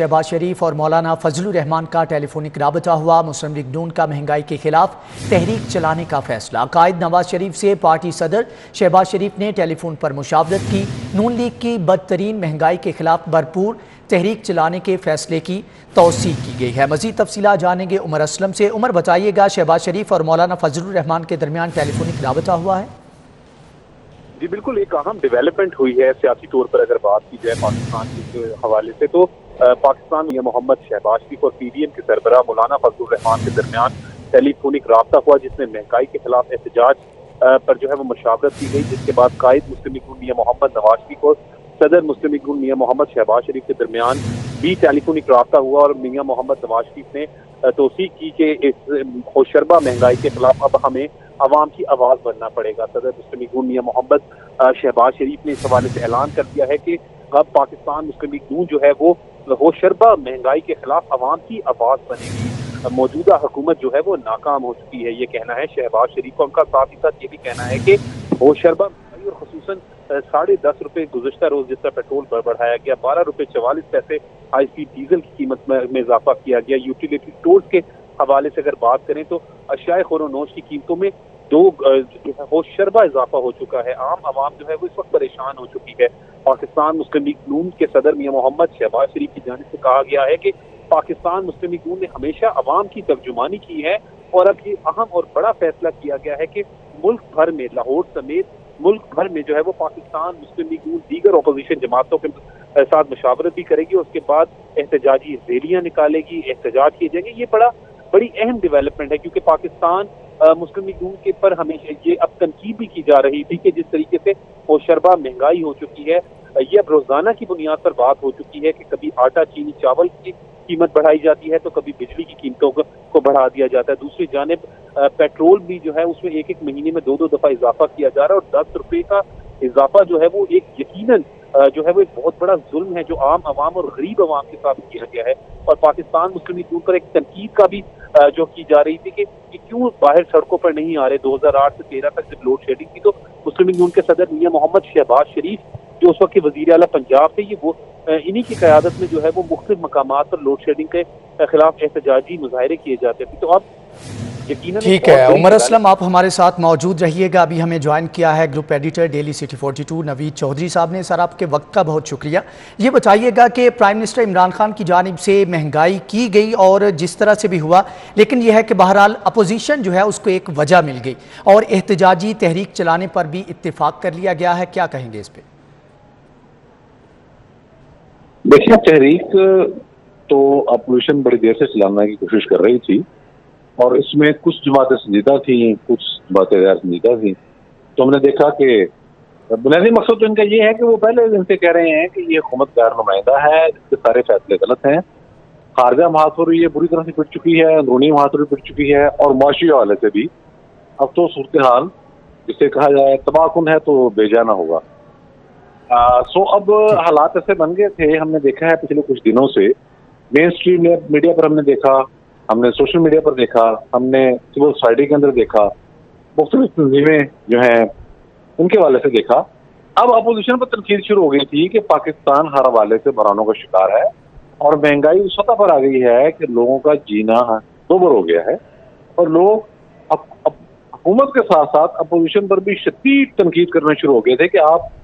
شہباز شریف اور مولانا فضل الرحمان کا ٹیلی فونک رابطہ ہوا۔ مسلم لیگ نون کا مہنگائی کے خلاف تحریک چلانے کا فیصلہ۔ قائد نواز شریف سے پارٹی صدر شہباز شریف نے ٹیلی فون پر مشاورت کی۔ نون لیگ کی بدترین مہنگائی کے خلاف بھرپور تحریک چلانے کے فیصلے کی توثیق کی گئی ہے۔ مزید تفصیلات جانیں گے عمر اسلم سے۔ عمر، بتائیے گا، شہباز شریف اور مولانا فضل الرحمان کے درمیان ٹیلی فونک رابطہ ہوا ہے؟ جی بالکل، ایک اہم ڈیولپمنٹ ہوئی ہے سیاسی طور پر اگر بات کی جائے پاکستان کے حوالے سے، تو پاکستان میں محمد شہباز شریف اور پی ڈی ایم کے سربراہ مولانا فضل الرحمان کے درمیان ٹیلی فونک رابطہ ہوا، جس میں مہنگائی کے خلاف احتجاج پر جو ہے وہ مشاورت کی گئی، جس کے بعد قائد مسلم لیگ نون میاں محمد نواز شریف اور صدر مسلم لیگ نون میاں محمد شہباز شریف کے درمیان بھی ٹیلی فونک رابطہ ہوا، اور میاں محمد نواز شریف نے توثیق کی کہ اس ہوشربہ مہنگائی کے خلاف اب ہمیں عوام کی آواز بننا پڑے گا۔ صدر مسلم لیگ نون میاں محمد شہباز شریف نے اس حوالے سے اعلان کر دیا ہے کہ اب پاکستان مسلم لیگ نون جو ہے وہ ہوشربہ مہنگائی کے خلاف عوام کی آواز بنے گی۔ موجودہ حکومت جو ہے وہ ناکام ہو چکی ہے، یہ کہنا ہے شہباز شریف کا۔ ان کا ساتھ ہی ساتھ یہ بھی کہنا ہے کہ ہوشربہ مہنگائی اور خصوصاً 10.5 گزشتہ روز جس طرح پیٹرول بڑھایا گیا، 12.44 ہائی اسپیڈ ڈیزل کی قیمت میں اضافہ کیا گیا، یوٹیلیٹی ٹولز کے حوالے سے اگر بات کریں تو اشیاء خور و نوش کی قیمتوں میں ہوشربہ اضافہ ہو چکا ہے۔ عام عوام جو ہے وہ اس وقت پریشان ہو چکی ہے۔ پاکستان مسلم لیگ نون کے صدر میاں محمد شہباز شریف کی جانب سے کہا گیا ہے کہ پاکستان مسلم لیگ نون نے ہمیشہ عوام کی ترجمانی کی ہے، اور اب یہ اہم اور بڑا فیصلہ کیا گیا ہے کہ ملک بھر میں، لاہور سمیت ملک بھر میں جو ہے وہ پاکستان مسلم لیگ نون دیگر اپوزیشن جماعتوں کے ساتھ مشاورت بھی کرے گی، اور اس کے بعد احتجاجی ریلیاں نکالے گی، احتجاج کیے جائیں گے۔ یہ بڑی اہم ڈیولپمنٹ ہے، کیونکہ پاکستان مسلم لیگ نون کے پر ہمیشہ یہ اب تنقید بھی کی جا رہی تھی کہ جس طریقے سے ہوشربہ مہنگائی ہو چکی ہے، یہ اب روزانہ کی بنیاد پر بات ہو چکی ہے کہ کبھی آٹا، چینی، چاول کی قیمت بڑھائی جاتی ہے تو کبھی بجلی کی قیمتوں کو بڑھا دیا جاتا ہے۔ دوسری جانب پیٹرول بھی جو ہے اس میں ایک مہینے میں 2 دفعہ اضافہ کیا جا رہا ہے، اور 10 روپے کا اضافہ جو ہے وہ ایک یقیناً جو ہے وہ ایک بہت بڑا ظلم ہے جو عام عوام اور غریب عوام کے ساتھ کیا گیا ہے۔ اور پاکستان مسلم لیگ نون پر ایک تنقید کا بھی جو کی جا رہی تھی کہ کیوں باہر سڑکوں پر نہیں آ رہے۔ 2008 سے 13 تک جب لوڈ شیڈنگ تھی تو مسلم لیگ نون کے صدر میاں محمد شہباز شریف جو اس وقت کے وزیر اعلیٰ پنجاب تھے، یہ وہ انہی کی قیادت میں جو ہے وہ مختلف مقامات پر لوڈ شیڈنگ کے خلاف احتجاجی مظاہرے کیے جاتے تھے۔ تو اب ٹھیک ہے عمر اسلم، آپ ہمارے ساتھ موجود رہیے گا۔ ابھی ہمیں جوائن کیا ہے گروپ ایڈیٹر ڈیلی سٹی 42 نوید چودھری صاحب نے۔ سر، آپ کے وقت کا بہت شکریہ۔ یہ بتائیے گا کہ پرائم منسٹر عمران خان کی جانب سے مہنگائی کی گئی اور جس طرح سے بھی ہوا، لیکن یہ ہے کہ بہرحال اپوزیشن جو ہے اس کو ایک وجہ مل گئی اور احتجاجی تحریک چلانے پر بھی اتفاق کر لیا گیا ہے۔ کیا کہیں گے اس پہ؟ دیکھیے، تحریک تو اپوزیشن بڑی دیر سے چلانے کی کوشش کر رہی تھی، اور اس میں کچھ جماعتیں سنجیدہ تھیں، کچھ جماعتیں غیر سنجیدہ تھیں۔ تو ہم نے دیکھا کہ بنیادی مقصد تو ان کا یہ ہے کہ وہ پہلے دن سے کہہ رہے ہیں کہ یہ حکومت غیر نمائندہ ہے، اس کے سارے فیصلے غلط ہیں، خارجہ محاصر یہ بری طرح سے پٹ چکی ہے، اندرونی محاصر بھی پٹ چکی ہے، اور معاشی حوالے سے بھی اب تو صورتحال جسے کہا جائے تباہ کن ہے تو بے جانا ہوگا۔ اب حالات ایسے بن گئے تھے، ہم نے دیکھا ہے پچھلے کچھ دنوں سے مین اسٹریم میڈیا پر ہم نے دیکھا، ہم نے سوشل میڈیا پر دیکھا، ہم نے سول سوسائٹی کے اندر دیکھا، مختلف تنظیمیں جو ہیں ان کے حوالے سے دیکھا۔ اب اپوزیشن پر تنقید شروع ہو گئی تھی کہ پاکستان ہر حوالے سے بحرانوں کا شکار ہے، اور مہنگائی اس سطح پر آ گئی ہے کہ لوگوں کا جینا دوبر ہو گیا ہے، اور لوگ حکومت کے ساتھ ساتھ اپوزیشن پر بھی شدید تنقید کرنا شروع ہو گئے تھے کہ آپ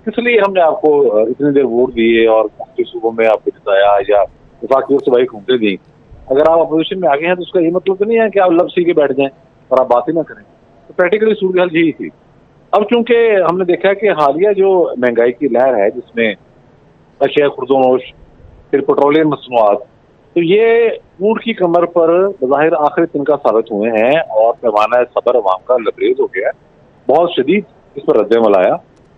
کس لیے ہم نے آپ کو اتنی دیر ووٹ دیے اور مختلف صوبوں میں آپ کو جتایا یا وفاقی اور صوبائی حکومتیں دیں۔ اگر آپ اپوزیشن میں آگے ہیں تو اس کا یہ مطلب تو نہیں ہے کہ آپ لب سی کے بیٹھ جائیں اور آپ بات ہی نہ کریں۔ تو پریکٹیکلی صورتحال یہی تھی۔ اب چونکہ ہم نے دیکھا کہ حالیہ جو مہنگائی کی لہر ہے، جس میں اشیاء خردونوش، پھر پیٹرولیم مصنوعات، تو یہ اونٹ کی کمر پر بظاہر آخری تنکا ثابت ہوئے ہیں، اور پیمانہ صبر عوام کا لبریز ہو گیا ہے، بہت شدید اس پر رد عمل آیا۔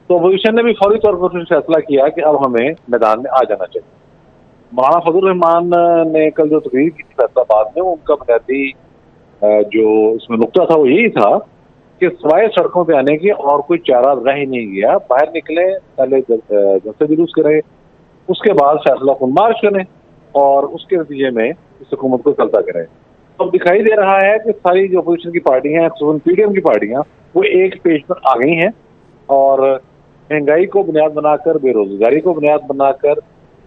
تو اپوزیشن نے بھی فوری طور پر فیصلہ کیا کہ اب ہمیں میدان میں آ جانا چاہیے۔ مولانا فضل الرحمان نے کل جو تقریر کی تھی فیصلہ آباد میں، ان کا بنیادی جو اس میں نقطہ تھا وہ یہی تھا کہ سوائے سڑکوں پہ آنے کے اور کوئی چارہ رہ ہی نہیں گیا، باہر نکلے، پہلے جلسے جلوس کریں، اس کے بعد فیصلہ کن مارچ کریں، اور اس کے نتیجے میں اس حکومت کو چلتا کریں۔ اب دکھائی دے رہا ہے کہ ساری جو اپوزیشن کی پارٹیاں، خصوصاً پی ڈی ایم کی پارٹیاں، وہ ایک پیج پر آ گئی ہیں، اور مہنگائی کو بنیاد بنا کر، بے روزگاری کو بنیاد بنا کر،